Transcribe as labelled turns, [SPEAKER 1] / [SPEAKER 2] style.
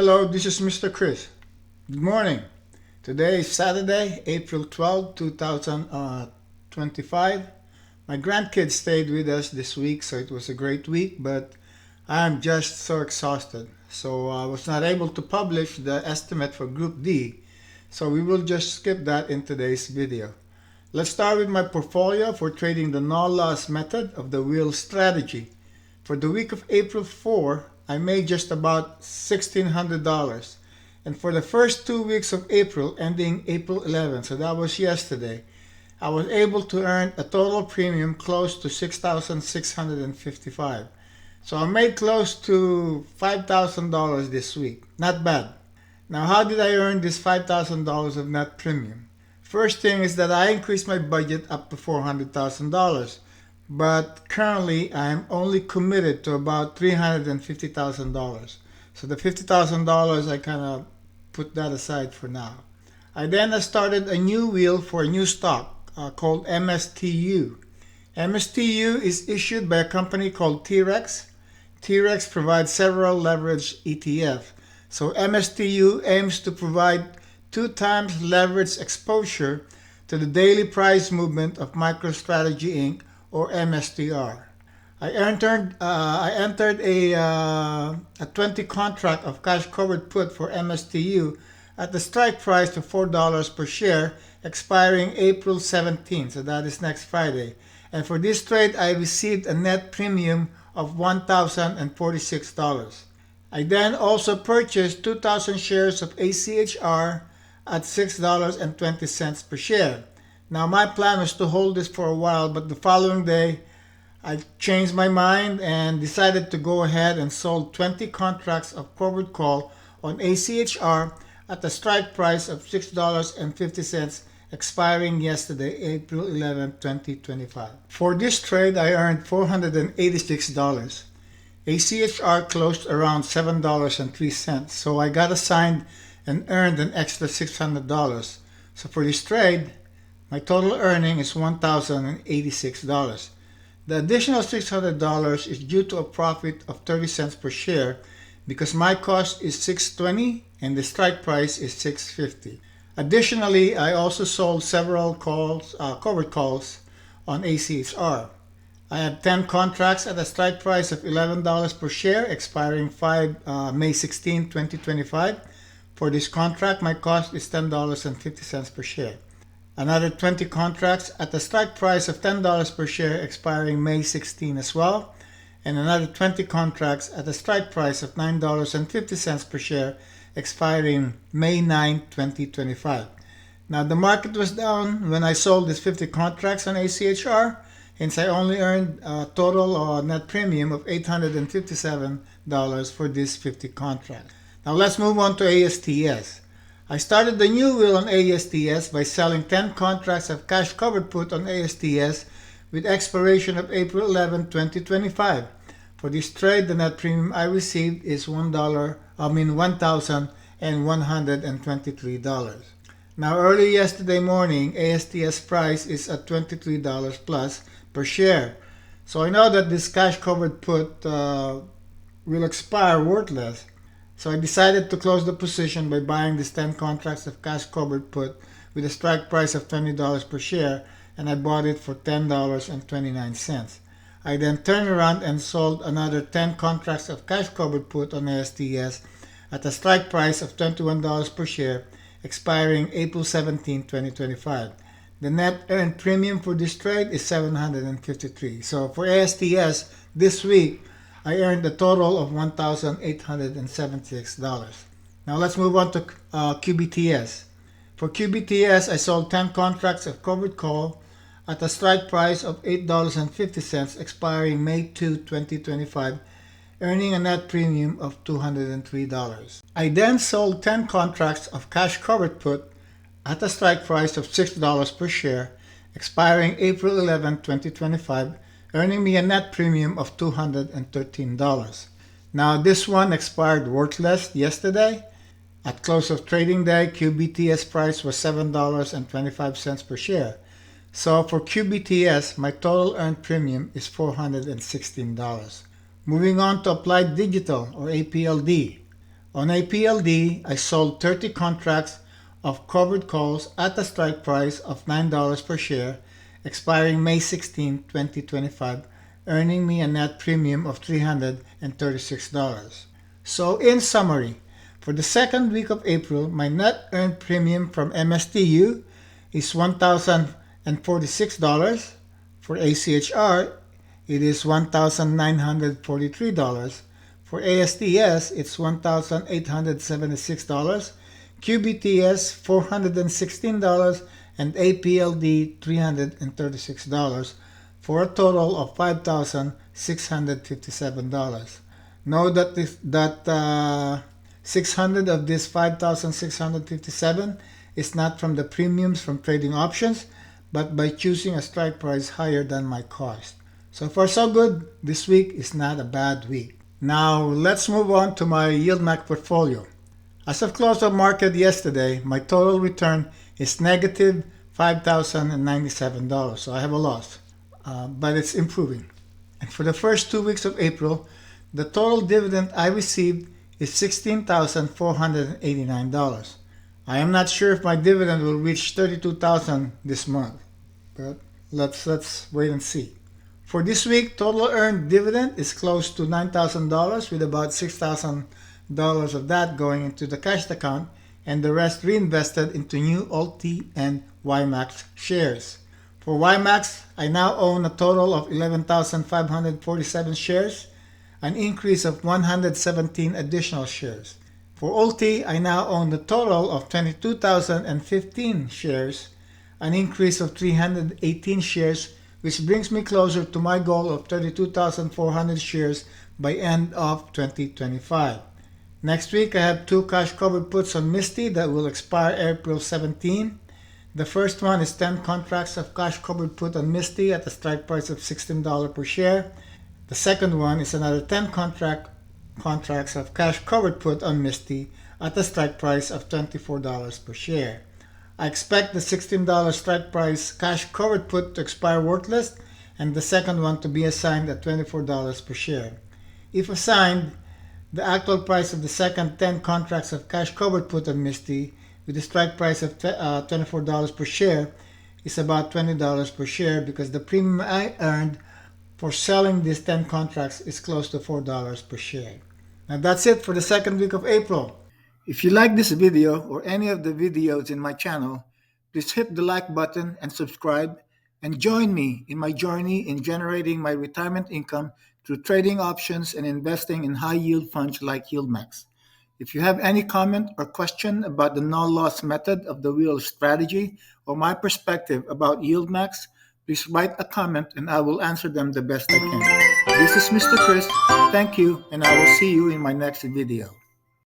[SPEAKER 1] Hello, this is MrChris. Good morning. Today is Saturday, April 12, 2025. My grandkids stayed with us this week, so it was a great week, but I'm just so exhausted. So I was not able to publish the estimate for Group D, so we will just skip that in today's video. Let's start with my portfolio for trading the no-loss method of the YieldStrategy. For the week of April 4, I made just about $1,600. And for the first 2 weeks of April, ending April 11, so that was yesterday, I was able to earn a total premium close to $6,655. So I made close to $5,000 this week. Not bad. Now, how did I earn this $5,000 of net premium? First thing is that I increased my budget up to $400,000. But currently I am only committed to about $350,000. So the $50,000 I kind of put that aside for now. I then started a new wheel for a new stock called MSTU. MSTU is issued by a company called T-Rex. T-Rex provides several leveraged ETF. So MSTU aims to provide 2 times leverage exposure to the daily price movement of MicroStrategy Inc. or MSTR. I entered a 20 contract of cash covered put for MSTU at the strike price of $4 per share, expiring April 17, so that is next Friday. And for this trade, I received a net premium of $1,046. I then also purchased 2,000 shares of ACHR at $6.20 per share. Now my plan was to hold this for a while, but the following day I changed my mind and decided to go ahead and sold 20 contracts of forward call on ACHR at the strike price of $6.50, expiring yesterday, April 11, 2025. For this trade, I earned $486. ACHR closed around $7.03, so I got assigned and earned an extra $600. So for this trade, my total earning is $1,086. The additional $600 is due to a profit of 30 cents per share because my cost is $6.20 and the strike price is $6.50. Additionally, I also sold several covered calls on ACHR. I have 10 contracts at a strike price of $11 per share, expiring May 16, 2025. For this contract, my cost is $10.50 per share. Another 20 contracts at the strike price of $10 per share, expiring May 16 as well, and another 20 contracts at the strike price of $9.50 per share, expiring May 9, 2025. Now the market was down when I sold these 50 contracts on ACHR, hence I only earned a total net premium of $857 for these 50 contracts. Now let's move on to ASTS. I started the new wheel on ASTS by selling 10 contracts of cash covered put on ASTS with expiration of April 11, 2025. For this trade, the net premium I received is $1,123. Now early yesterday morning, ASTS price is at $23 plus per share. So I know that this cash covered put will expire worthless. So I decided to close the position by buying these 10 contracts of cash covered put with a strike price of $20 per share, and I bought it for $10.29. I then turned around and sold another 10 contracts of cash covered put on ASTS at a strike price of $21 per share, expiring April 17, 2025. The net earned premium for this trade is $753. So for ASTS this week, I earned a total of $1,876. Now let's move on to QBTS. For QBTS, I sold 10 contracts of covered call at a strike price of $8.50, expiring May 2, 2025, earning a net premium of $203. I then sold 10 contracts of cash covered put at a strike price of $6 per share, expiring April 11, 2025, earning me a net premium of $213. Now this one expired worthless yesterday. At close of trading day, QBTS price was $7.25 per share. So for QBTS, my total earned premium is $416. Moving on to Applied Digital or APLD. On APLD, I sold 30 contracts of covered calls at a strike price of $9 per share, expiring May 16, 2025, earning me a net premium of $336. So in summary, for the second week of April, my net earned premium from MSTU is $1,046. For ACHR, it is $1,943. For ASTS, it's $1,876. QBTS, $416, and APLD, $336, for a total of $5,657. Note that 600 of this 5,657 is not from the premiums from trading options, but by choosing a strike price higher than my cost. So far so good. This week is not a bad week. Now let's move on to my YieldMax portfolio. As of close of market yesterday, my total return is negative $5,097. So I have a loss, but it's improving. And for the first 2 weeks of April, the total dividend I received is $16,489. I am not sure if my dividend will reach $32,000 this month, but let's wait and see. For this week, total earned dividend is close to $9,000, with about $6,000 of that going into the cash account and the rest reinvested into new ALT and YieldMax shares. For YieldMax, I now own a total of 11,547 shares, an increase of 117 additional shares. For ALT, I now own a total of 22,015 shares, an increase of 318 shares, which brings me closer to my goal of 32,400 shares by end of 2025. Next week, I have 2 cash covered puts on MSTI that will expire April 17. The first one is 10 contracts of cash covered put on MSTI at a strike price of $16 per share. The second one is another 10 contracts of cash covered put on MSTI at a strike price of $24 per share. I expect the $16 strike price cash covered put to expire worthless and the second one to be assigned at $24 per share. If assigned, the actual price of the second 10 contracts of cash covered put on MSTI with a strike price of $24 per share is about $20 per share, because the premium I earned for selling these 10 contracts is close to $4 per share. Now that's it for the second week of April. If you like this video or any of the videos in my channel, please hit the like button and subscribe, and join me in my journey in generating my retirement income through trading options and investing in high yield funds like YieldMax. If you have any comment or question about the no-loss method of the MicroStrategy or my perspective about YieldMax, please write a comment and I will answer them the best I can. This is Mr. Chris. Thank you, and I will see you in my next video.